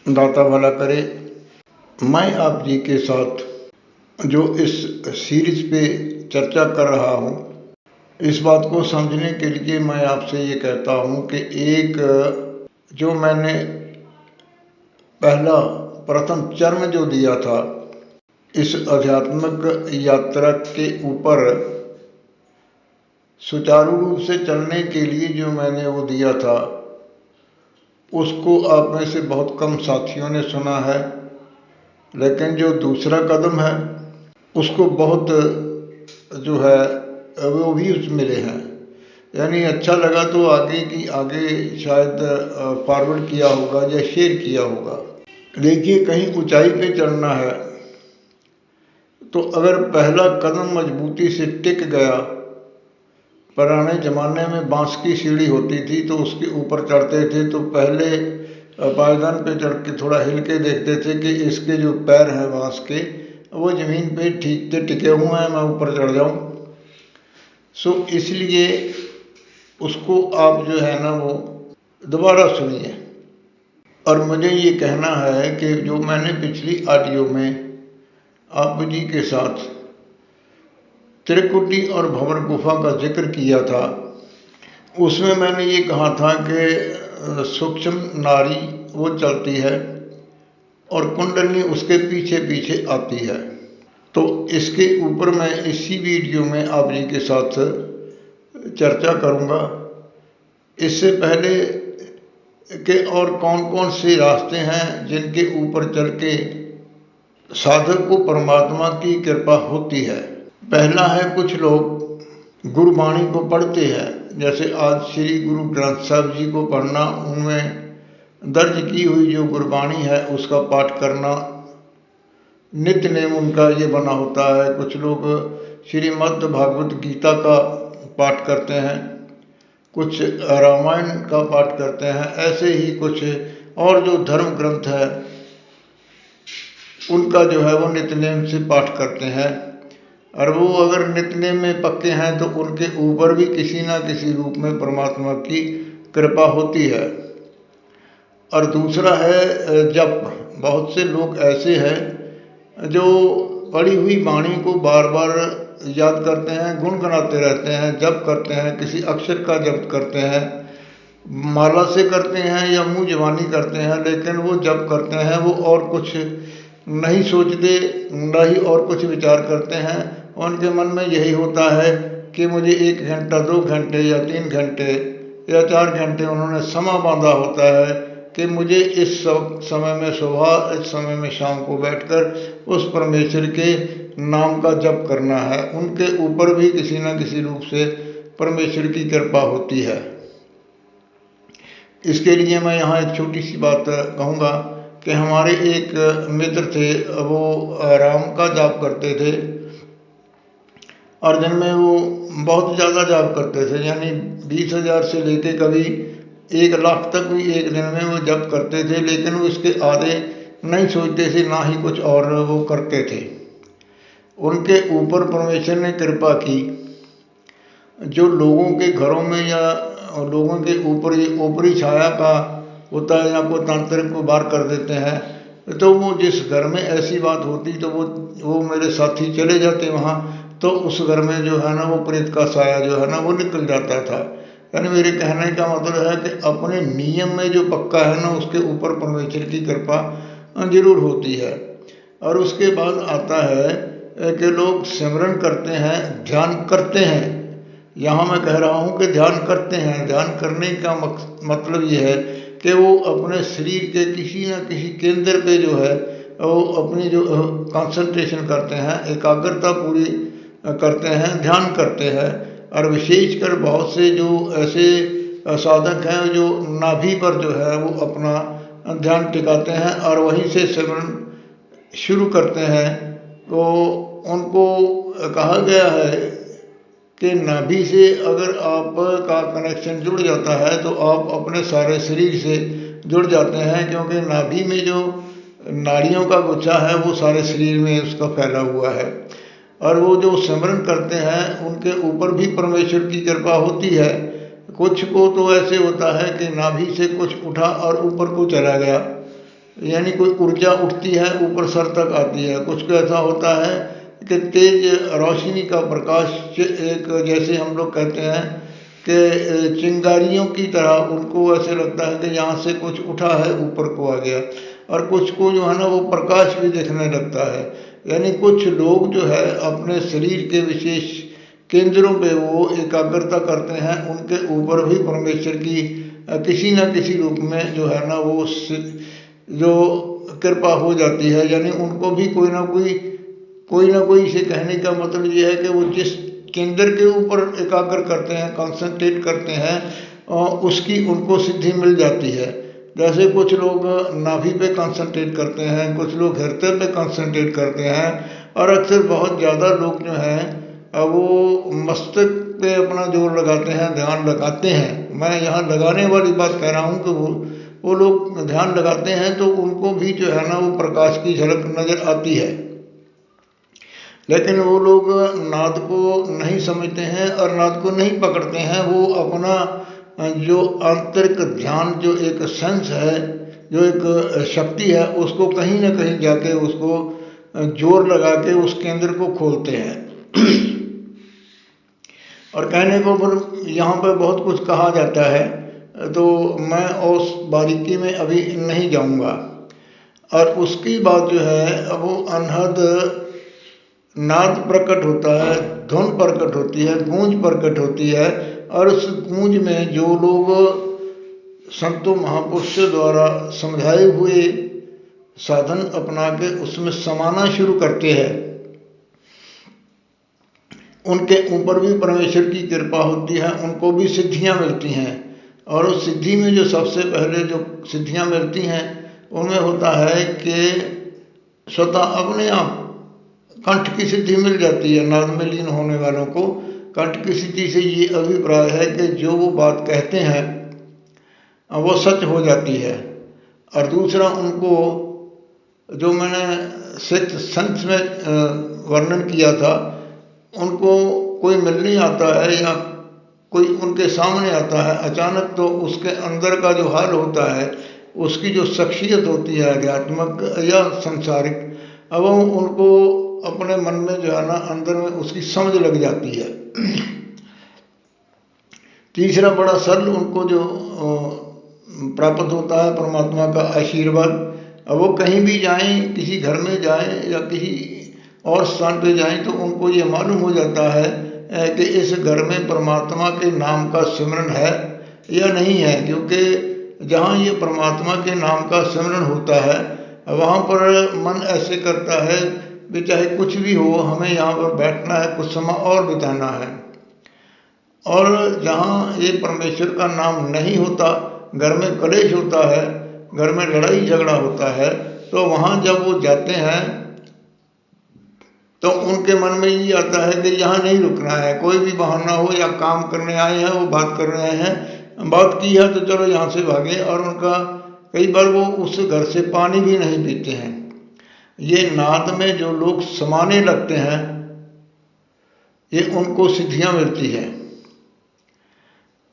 दाता भला करे। मैं आप जी के साथ जो इस सीरीज पे चर्चा कर रहा हूँ, इस बात को समझने के लिए मैं आपसे ये कहता हूँ कि एक जो मैंने पहला प्रथम चरण जो दिया था इस आध्यात्मिक यात्रा के ऊपर सुचारू रूप से चलने के लिए जो मैंने वो दिया था, उसको आप में से बहुत कम साथियों ने सुना है। लेकिन जो दूसरा कदम है उसको बहुत जो है वो व्यूज मिले हैं, यानी अच्छा लगा तो आगे शायद फॉरवर्ड किया होगा या शेयर किया होगा। देखिए, कहीं ऊंचाई पे चढ़ना है तो अगर पहला कदम मजबूती से टिक गया, पुराने ज़माने में बांस की सीढ़ी होती थी तो उसके ऊपर चढ़ते थे तो पहले पायदान पे चढ़ के थोड़ा हिल के देखते थे कि इसके जो पैर हैं बांस के वो ज़मीन पे ठीक से टिके हुए हैं, मैं ऊपर चढ़ जाऊं। सो इसलिए उसको आप जो है ना वो दोबारा सुनिए। और मुझे ये कहना है कि जो मैंने पिछली ऑडियो में आप जी के साथ त्रिकुटी और भंवर गुफा का जिक्र किया था, उसमें मैंने ये कहा था कि सूक्ष्म नारी वो चलती है और कुंडली उसके पीछे पीछे आती है। तो इसके ऊपर मैं इसी वीडियो में आप जी के साथ चर्चा करूँगा। इससे पहले कि और कौन कौन से रास्ते हैं जिनके ऊपर चल के साधक को परमात्मा की कृपा होती है। पहला है, कुछ लोग गुरबाणी को पढ़ते हैं, जैसे आज श्री गुरु ग्रंथ साहब जी को पढ़ना, उनमें दर्ज की हुई जो गुरबाणी है उसका पाठ करना नित्य नेम उनका ये बना होता है। कुछ लोग श्रीमद् भागवत गीता का पाठ करते हैं, कुछ रामायण का पाठ करते हैं, ऐसे ही कुछ और जो धर्म ग्रंथ है उनका जो है वो नित्यनेम से पाठ करते हैं। और वो अगर नित्यनेम में पक्के हैं तो उनके ऊपर भी किसी ना किसी रूप में परमात्मा की कृपा होती है। और दूसरा है जप। बहुत से लोग ऐसे हैं जो पढ़ी हुई वाणी को बार बार याद करते हैं, गुनगुनाते रहते हैं, जप करते हैं, किसी अक्षर का जप करते हैं, माला से करते हैं या मुंह जबानी करते हैं, लेकिन वो जप करते हैं वो और कुछ नहीं सोचते, ना ही और कुछ विचार करते हैं। उनके मन में यही होता है कि मुझे 1 घंटा 2 घंटे या 3 घंटे या 4 घंटे उन्होंने समय बांधा होता है कि मुझे इस समय में सुबह, इस समय में शाम को बैठकर उस परमेश्वर के नाम का जप करना है। उनके ऊपर भी किसी न किसी रूप से परमेश्वर की कृपा होती है। इसके लिए मैं यहाँ एक छोटी सी बात कहूँगा कि हमारे एक मित्र थे, वो राम का जाप करते थे और दिन में वो बहुत ज़्यादा जाप करते थे, यानी 20,000 से लेके कभी 1 लाख तक भी एक दिन में वो जप करते थे। लेकिन वो इसके आगे नहीं सोचते थे, ना ही कुछ और वो करते थे। उनके ऊपर परमेश्वर ने कृपा की। जो लोगों के घरों में या लोगों के ऊपर ये ऊपरी छाया का होता है या कोई तांत्रिक को बाहर कर देते हैं, तो वो जिस घर में ऐसी बात होती तो वो मेरे साथी चले जाते वहाँ, तो उस घर में जो है ना वो प्रेत का साया जो है ना वो निकल जाता था। यानी मेरे कहने का मतलब है कि अपने नियम में जो पक्का है ना उसके ऊपर परमेश्वर की कृपा जरूर होती है। और उसके बाद आता है कि लोग सिमरन करते हैं, ध्यान करते हैं। यहाँ मैं कह रहा हूँ कि ध्यान करते हैं। ध्यान करने का मतलब ये है कि वो अपने शरीर के किसी न किसी केंद्र पे जो है वो अपनी जो कंसंट्रेशन करते हैं, एकाग्रता पूरी करते हैं, ध्यान करते हैं। और विशेषकर बहुत से जो ऐसे साधक हैं जो नाभि पर जो है वो अपना ध्यान टिकाते हैं और वहीं से सिमरन शुरू करते हैं। तो उनको कहा गया है कि नाभि से अगर आपका कनेक्शन जुड़ जाता है तो आप अपने सारे शरीर से जुड़ जाते हैं, क्योंकि नाभि में जो नाड़ियों का गुच्छा है वो सारे शरीर में उसका फैला हुआ है। और वो जो सिमरन करते हैं उनके ऊपर भी परमेश्वर की कृपा होती है। कुछ को तो ऐसे होता है कि नाभि से कुछ उठा और ऊपर को चला गया, यानी कोई ऊर्जा उठती है ऊपर सर तक आती है। कुछ को ऐसा होता है कि तेज रोशनी का प्रकाश एक, जैसे हम लोग कहते हैं कि चिंगारियों की तरह उनको ऐसे लगता है कि यहाँ से कुछ उठा है ऊपर को आ गया। और कुछ को जो है ना वो प्रकाश भी दिखने लगता है। यानी कुछ लोग जो है अपने शरीर के विशेष केंद्रों पे वो एकाग्रता करते हैं, उनके ऊपर भी परमेश्वर की किसी न किसी रूप में जो है ना वो जो कृपा हो जाती है। यानी उनको भी कोई ना कोई इसे कहने का मतलब ये है कि वो जिस केंद्र के ऊपर एकाग्र करते हैं, कंसंट्रेट करते हैं, उसकी उनको सिद्धि मिल जाती है। जैसे कुछ लोग नाभि पे कंसंट्रेट करते हैं, कुछ लोग हृदय पे कंसंट्रेट करते हैं, और अक्सर बहुत ज़्यादा लोग जो हैं वो मस्तक पे अपना जोर लगाते हैं, ध्यान लगाते हैं। मैं यहाँ लगाने वाली बात कह रहा हूँ कि वो लोग ध्यान लगाते हैं तो उनको भी जो है ना वो प्रकाश की झलक नज़र आती है। लेकिन वो लोग नाद को नहीं समझते हैं और नाद को नहीं पकड़ते हैं। वो अपना जो आंतरिक ध्यान, जो एक सेंस है, जो एक शक्ति है, उसको कहीं ना कहीं जाके उसको जोर लगा के उस केंद्र को खोलते हैं। और कहने को पर यहाँ पर बहुत कुछ कहा जाता है, तो मैं उस बारीकी में अभी नहीं जाऊँगा। और उसकी बात जो है वो अनहद नाद प्रकट होता है, धुन प्रकट होती है, गूंज प्रकट होती है। और उस गूंज में जो लोग संतों महापुरुषों द्वारा समझाए हुए साधन अपना के उसमें समाना शुरू करते हैं, उनके ऊपर भी परमेश्वर की कृपा होती है, उनको भी सिद्धियां मिलती हैं। और उस सिद्धि में जो सबसे पहले जो सिद्धियां मिलती हैं उनमें होता है कि स्वतः अपने आप कंठ की सिद्धि मिल जाती है। नाद में लीन होने वालों को कंठ की सिद्धि से ये अभिप्राय है कि जो वो बात कहते हैं वो सच हो जाती है। और दूसरा, उनको जो मैंने सिक्स्थ सेंस में वर्णन किया था, उनको कोई मिलने आता है या कोई उनके सामने आता है अचानक, तो उसके अंदर का जो हाल होता है, उसकी जो शख्सियत होती है आध्यात्मिक या संसारिक, अब वो उनको अपने मन में जो है ना अंदर में उसकी समझ लग जाती है। तीसरा, बड़ा सरल उनको जो प्राप्त होता है परमात्मा का आशीर्वाद। अब वो कहीं भी जाएं, किसी घर में जाएं या किसी और स्थान पे जाएं, तो उनको ये मालूम हो जाता है कि इस घर में परमात्मा के नाम का सिमरन है या नहीं है। क्योंकि जहाँ ये परमात्मा के नाम का सिमरन होता है वहाँ पर मन ऐसे करता है कि चाहे कुछ भी हो, हमें यहाँ पर बैठना है, कुछ समय और बिताना है। और जहाँ ये परमेश्वर का नाम नहीं होता, घर में कलेश होता है, घर में लड़ाई झगड़ा होता है, तो वहाँ जब वो जाते हैं तो उनके मन में ये आता है कि यहाँ नहीं रुकना है। कोई भी बहाना हो, या काम करने आए हैं, वो बात कर रहे हैं, बात की है तो चलो यहाँ से भागे। और उनका कई बार वो उस घर से पानी भी नहीं पीते हैं। ये नाद में जो लोग समाने लगते हैं, ये उनको सिद्धियाँ मिलती है।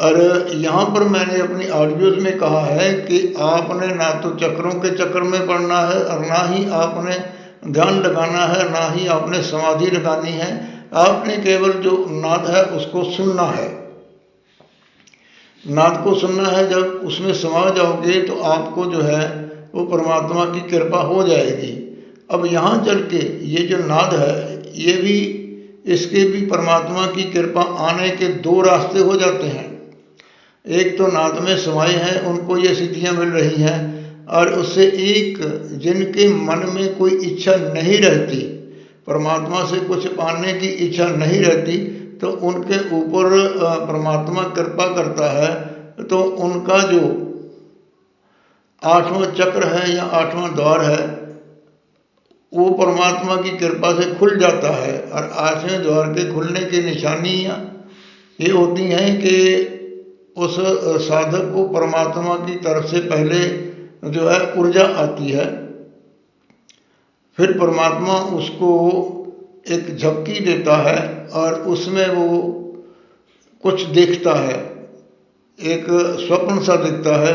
और यहाँ पर मैंने अपनी ऑडियोज में कहा है कि आपने ना तो चक्रों के चक्कर में पड़ना है, और ना ही आपने ध्यान लगाना है, ना ही आपने समाधि लगानी है। आपने केवल जो नाद है उसको सुनना है। नाद को सुनना है। जब उसमें समा जाओगे तो आपको जो है वो परमात्मा की कृपा हो जाएगी। अब यहाँ चल के ये जो नाद है, ये भी, इसके भी परमात्मा की कृपा आने के दो रास्ते हो जाते हैं। एक तो नाद में समाये हैं, उनको ये सिद्धियाँ मिल रही हैं। और उससे एक, जिनके मन में कोई इच्छा नहीं रहती, परमात्मा से कुछ पाने की इच्छा नहीं रहती, तो उनके ऊपर परमात्मा कृपा करता है। तो उनका जो 8वां चक्र है या 8वां द्वार है, वो परमात्मा की कृपा से खुल जाता है। और 8वें द्वार के खुलने की निशानियाँ ये होती हैं कि उस साधक को परमात्मा की तरफ से पहले जो है ऊर्जा आती है, फिर परमात्मा उसको एक झपकी देता है और उसमें वो कुछ देखता है, एक स्वप्न सा दिखता है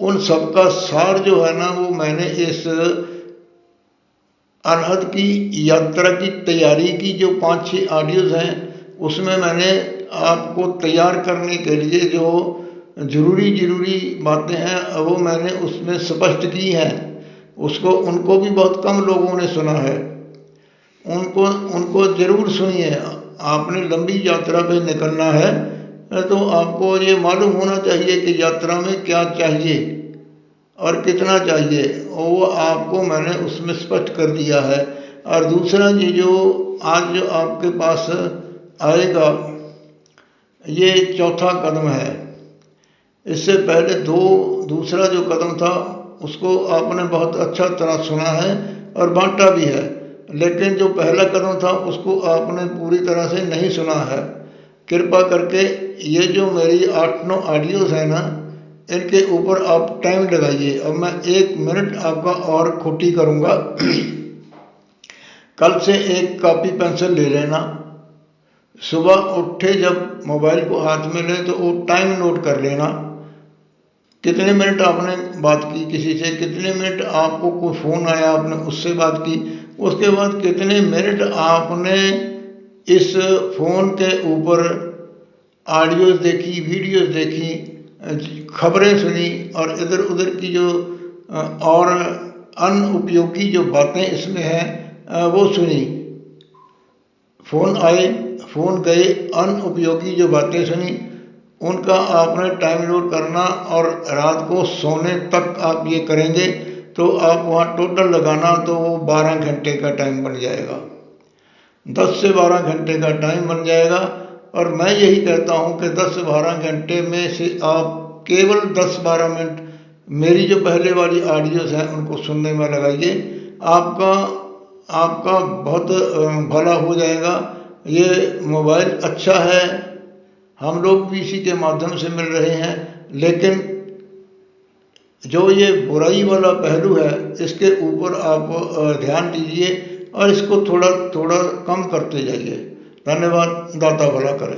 उन सब का सार जो है ना वो मैंने इस अनहद की यात्रा की तैयारी की जो 5-6 ऑडियोज़ हैं उसमें मैंने आपको तैयार करने के लिए जो ज़रूरी बातें हैं वो मैंने उसमें स्पष्ट की हैं। उसको उनको भी बहुत कम लोगों ने सुना है। उनको ज़रूर सुनिए। आपने लंबी यात्रा पे निकलना है तो आपको ये मालूम होना चाहिए कि यात्रा में क्या चाहिए और कितना चाहिए, और वो आपको मैंने उसमें स्पष्ट कर दिया है। और दूसरा ये जो आज जो आपके पास आएगा ये चौथा कदम है। इससे पहले दूसरा जो कदम था उसको आपने बहुत अच्छा तरह सुना है और बांटा भी है, लेकिन जो पहला कदम था उसको आपने पूरी तरह से नहीं सुना है। कृपा करके ये जो मेरी 8-9 ऑडियोज़ हैं ना इनके ऊपर आप टाइम लगाइए। अब मैं 1 मिनट आपका और खोटी करूँगा। कल से एक कॉपी पेंसिल ले लेना। सुबह उठे जब मोबाइल को हाथ में लें तो वो टाइम नोट कर लेना। कितने मिनट आपने बात की किसी से, कितने मिनट आपको कोई फ़ोन आया आपने उससे बात की, उसके बाद कितने मिनट आपने इस फ़ोन के ऊपर ऑडियोज़ देखी, वीडियोज़ देखी, खबरें सुनी और इधर उधर की जो और अनुपयोगी जो बातें इसमें हैं वो सुनी। फ़ोन आए, फ़ोन गए, अनुपयोगी जो बातें सुनी उनका आपने टाइम नोट करना और रात को सोने तक आप ये करेंगे तो आप वहाँ टोटल लगाना तो वो 12 घंटे का टाइम बन जाएगा। 10 से 12 घंटे का टाइम बन जाएगा। और मैं यही कहता हूँ कि 10 से 12 घंटे में से आप केवल 10-12 मिनट मेरी जो पहले वाली ऑडियोज़ हैं उनको सुनने में लगाइए। आपका बहुत भला हो जाएगा। ये मोबाइल अच्छा है, हम लोग भी इसी के माध्यम से मिल रहे हैं, लेकिन जो ये बुराई वाला पहलू है इसके ऊपर आप ध्यान दीजिए और इसको थोड़ा थोड़ा कम करते जाइए। धन्यवाद। दाता भला करे।